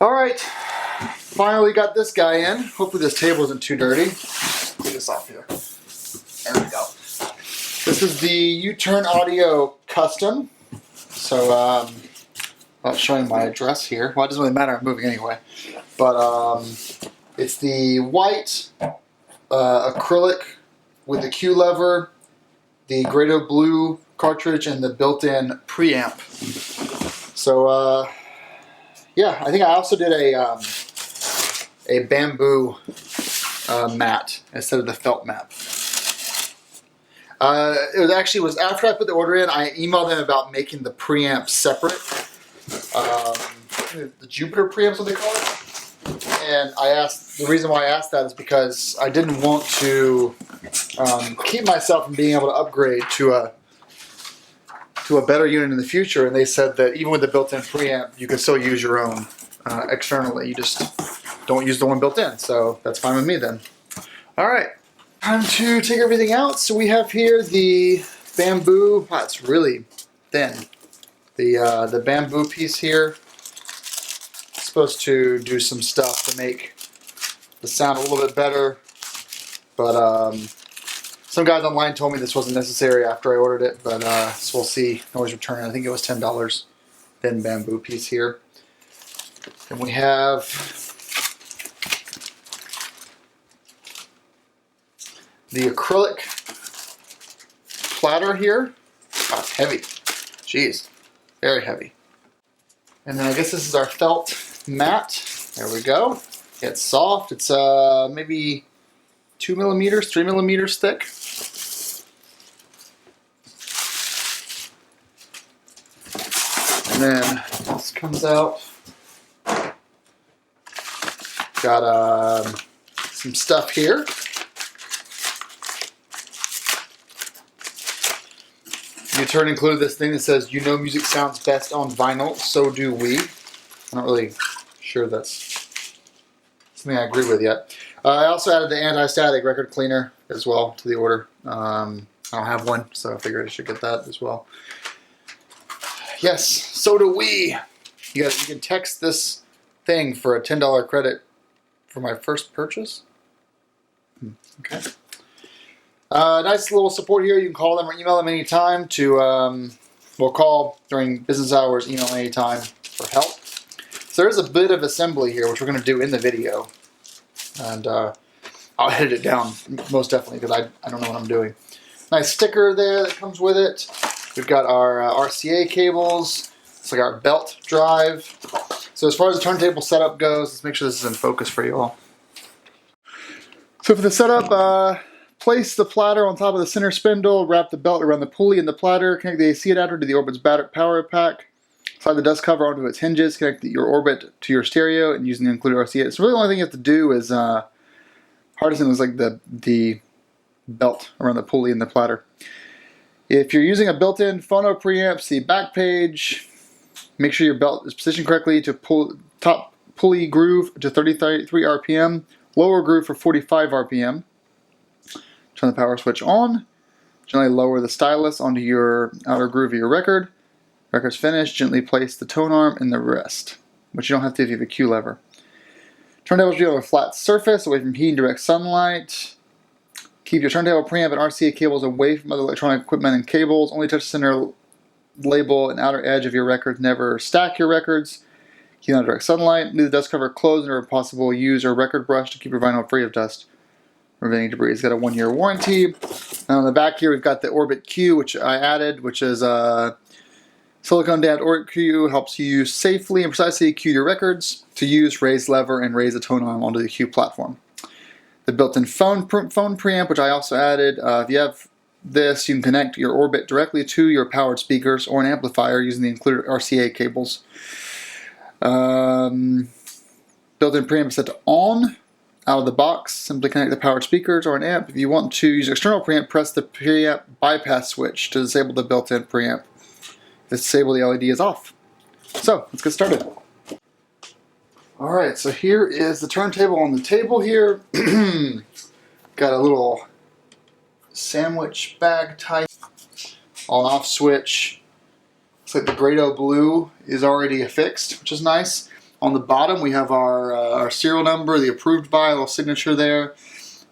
All right, finally got this guy in. Hopefully this table isn't too dirty. Get this off here. There we go. This is the U-Turn Audio Custom. So, not showing my address here. Well, it doesn't really matter, I'm moving anyway. But it's the white acrylic with the Q lever, the Grado blue cartridge, and the built-in preamp. So, yeah, I think I also did a bamboo mat instead of the felt mat. It was after I put the order in, I emailed them about making the preamp separate. The Jupiter preamps, what they call it. And I asked, the reason why I asked that is because I didn't want to keep myself from being able to upgrade to a better unit in the future. And they said that even with the built-in preamp, you can still use your own externally. You just don't use the one built in. So that's fine with me then. All right, time to take everything out. So we have here the bamboo. Wow, it's really thin. The bamboo piece here. It's supposed to do some stuff to make the sound a little bit better. But some guys online told me this wasn't necessary after I ordered it, but so we'll see. Always return it. I think it was $10. Thin bamboo piece here. And we have the acrylic platter here. Oh, it's heavy. Jeez, very heavy. And then I guess this is our felt mat. There we go. It's soft. It's maybe 2 millimeters, 3 millimeters thick. And then this comes out. Got some stuff here. U-Turn included this thing that says, "You know music sounds best on vinyl, so do we." I'm not really sure that's something I agree with yet. I also added the anti-static record cleaner as well to the order. I don't have one, so I figured I should get that as well. Yes, so do we. You can text this thing for a $10 credit for my first purchase. Okay. Nice little support here. You can call them or email them anytime to, well, call during business hours, email anytime for help. So there's a bit of assembly here, which we're going to do in the video. And I'll edit it down, most definitely, because I don't know what I'm doing. Nice sticker there that comes with it. We've got our RCA cables. It's like our belt drive. So as far as the turntable setup goes, let's make sure this is in focus for you all. So for the setup, place the platter on top of the center spindle, wrap the belt around the pulley in the platter, connect the AC adapter to the Orbit's power pack, slide the dust cover onto its hinges, connect your Orbit to your stereo, and using the included RCA. So really the only thing you have to do is, hardest thing is like the belt around the pulley in the platter. If you're using a built-in phono preamp, see back page. Make sure your belt is positioned correctly to pull top pulley groove to 33 RPM, lower groove for 45 RPM. Turn the power switch on. Gently lower the stylus onto your outer groove of your record. Record's finished. Gently place the tone arm in the rest, which you don't have to if you have a Q lever. Turntable should be on a flat surface, away from heat and direct sunlight. Keep your turntable preamp and RCA cables away from other electronic equipment and cables. Only touch the center label and outer edge of your records. Never stack your records. Keep on direct sunlight. Leave the dust cover closed whenever possible. Use a record brush to keep your vinyl free of dust. Removing debris. It's got a 1-year warranty. And on the back here, we've got the Orbit Q, which I added, which is a silicone damped Orbit Q. Helps you safely and precisely cue your records. To use, raise lever and raise the tone arm onto the Q platform. The built-in phone preamp, which I also added. If you have this, you can connect your Orbit directly to your powered speakers or an amplifier using the included RCA cables. Built-in preamp set to on. Out of the box, simply connect the powered speakers or an amp. If you want to use external preamp, press the preamp bypass switch to disable the built-in preamp. Disable the LED is off. So, let's get started. Alright, so here is the turntable on the table here. Got a little sandwich bag type on-off switch. Looks like the Grado blue is already affixed, which is nice. On the bottom we have our serial number, the approved by, a little signature there,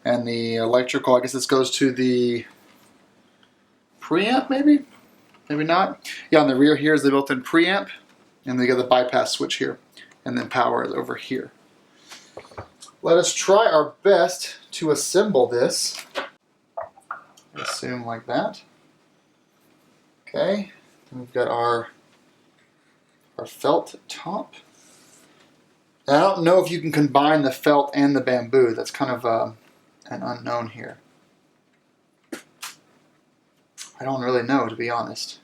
and the electrical. I guess this goes to the preamp, maybe? Maybe not. Yeah, on the rear here is the built-in preamp, and they got the bypass switch here, and then power is over here. Let us try our best to assemble this. Assume like that. Okay, then we've got our felt top. And I don't know if you can combine the felt and the bamboo. That's kind of an unknown here. I don't really know, to be honest.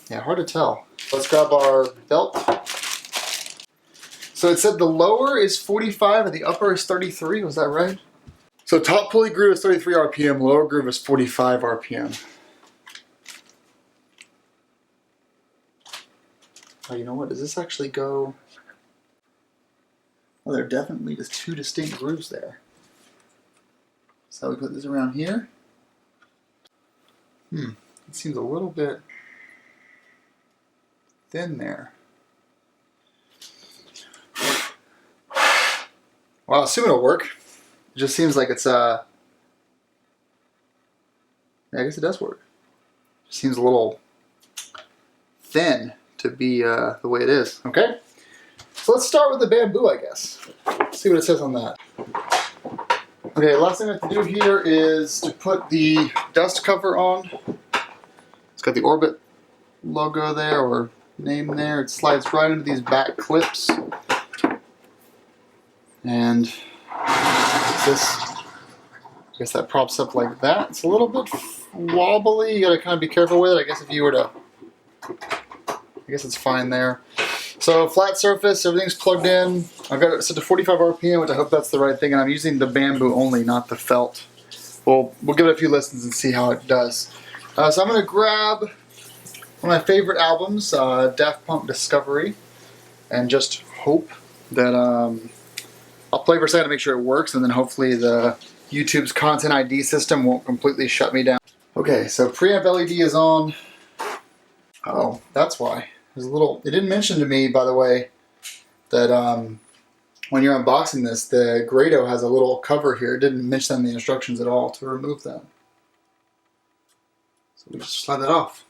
Yeah, hard to tell. Let's grab our belt. So it said the lower is 45 and the upper is 33, was that right? So top pulley groove is 33 RPM, lower groove is 45 RPM. Oh, you know what, does this actually go? Oh, there definitely is two distinct grooves there. So we put this around here. It seems a little bit thin there. Well, I assume it'll work. It just seems like it's yeah, I guess it does work. It seems a little thin to be the way it is. Okay, so let's start with the bamboo, I guess. See what it says on that. Okay, last thing I have to do here is to put the dust cover on. It's got the Orbit logo there, or name there. It slides right into these back clips. And this, I guess that props up like that. It's a little bit wobbly. You gotta kind of be careful with it. I guess if you were to, I guess it's fine there. So flat surface, everything's plugged in. I've got it set to 45 RPM, which I hope that's the right thing, and I'm using the bamboo only, not the felt. We'll give it a few listens and see how it does. So I'm going to grab one of my favorite albums, Daft Punk Discovery, and just hope that I'll play for a second to make sure it works, and then hopefully the YouTube's Content ID system won't completely shut me down. Okay, so preamp LED is on. Oh, that's why. There's a little. It didn't mention to me, by the way, that when you're unboxing this, the Grado has a little cover here. It didn't mention in the instructions at all to remove that. So we just slide that off.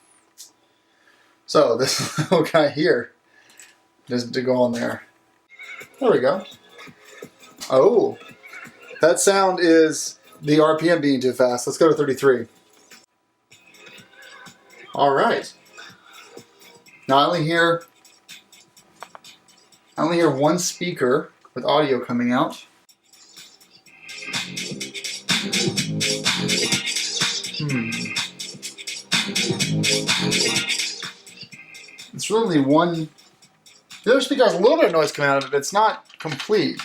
So this little guy here just to go on there. There we go. Oh, that sound is the RPM being too fast. Let's go to 33. All right. Now I only hear one speaker with audio coming out. It's really one. The other speaker has a little bit of noise coming out of it, but it's not complete.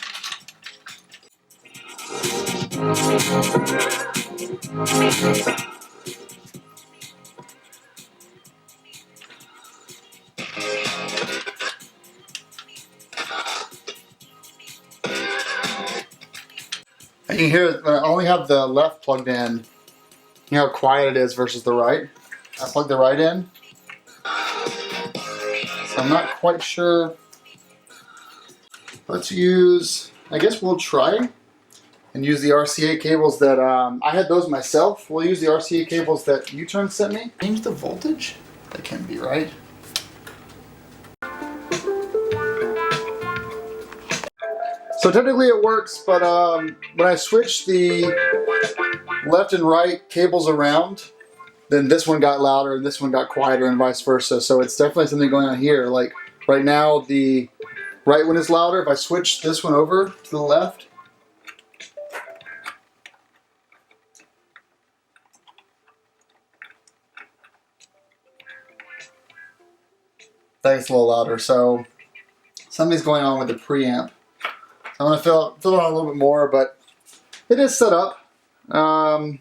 You can hear it when I only have the left plugged in. You know how quiet it is versus the right? I plugged the right in. So I'm not quite sure. Let's use, I guess we'll try and use the Rca cables that, I had those myself. We'll use the Rca cables that U-Turn sent me. Change the voltage? That can't be right. So technically it works, but when I switch the left and right cables around, then this one got louder and this one got quieter and vice versa. So it's definitely something going on here. Like right now the right one is louder. If I switch this one over to the left, that's a little louder. So something's going on with the preamp. I'm going to fill it on a little bit more, but it is set up. I'm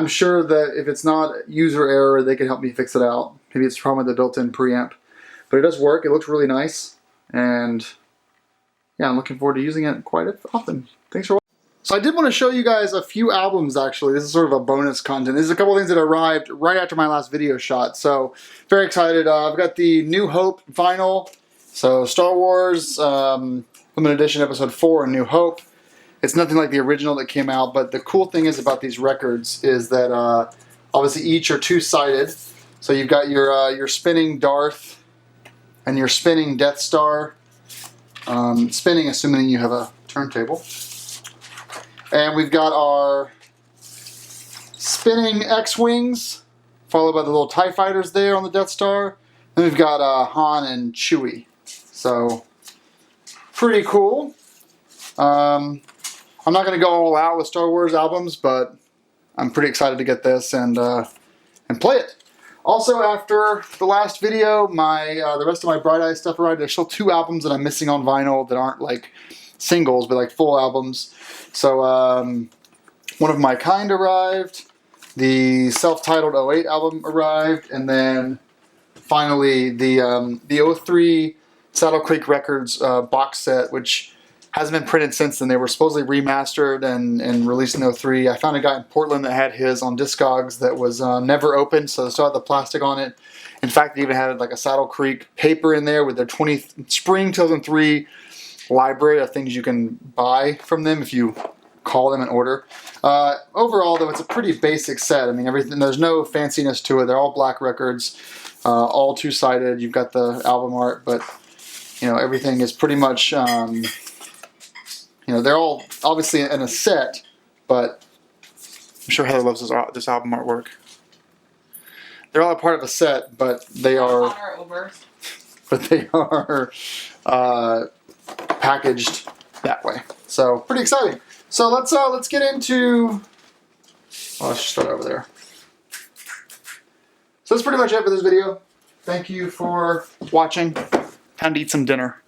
sure that if it's not user error, they can help me fix it out. Maybe it's a problem with the built-in preamp. But it does work. It looks really nice. And yeah, I'm looking forward to using it quite often. Thanks for watching. So I did want to show you guys a few albums, actually. This is sort of a bonus content. This is a couple of things that arrived right after my last video shot. So very excited. I've got the New Hope vinyl. So Star Wars Limited Edition Episode 4, A New Hope. It's nothing like the original that came out, but the cool thing is about these records is that obviously each are two-sided. So you've got your spinning Darth and your spinning Death Star. Spinning, assuming you have a turntable. And we've got our spinning X-Wings, followed by the little TIE fighters there on the Death Star. Then we've got Han and Chewie. So, pretty cool. I'm not going to go all out with Star Wars albums, but I'm pretty excited to get this and play it. Also, after the last video, the rest of my Bright Eyes stuff arrived. There's still 2 albums that I'm missing on vinyl that aren't like singles, but like full albums. So, One of My Kind arrived. The self-titled 08 album arrived, and then finally the 03 Saddle Creek Records box set, which hasn't been printed since then. They were supposedly remastered and released in 03. I found a guy in Portland that had his on Discogs that was never opened, so they still had the plastic on it. In fact, they even had like a Saddle Creek paper in there with their Spring 2003 library of things you can buy from them if you call them and order. Overall, though, it's a pretty basic set. I mean, there's no fanciness to it. They're all black records, all two-sided. You've got the album art, but everything is pretty much, they're all obviously in a set, but I'm sure Heather loves this album artwork. They're all a part of a set, but they are packaged that way. So pretty exciting. So let's get into. Oh, let's just start over there. So that's pretty much it for this video. Thank you for watching. Time to eat some dinner.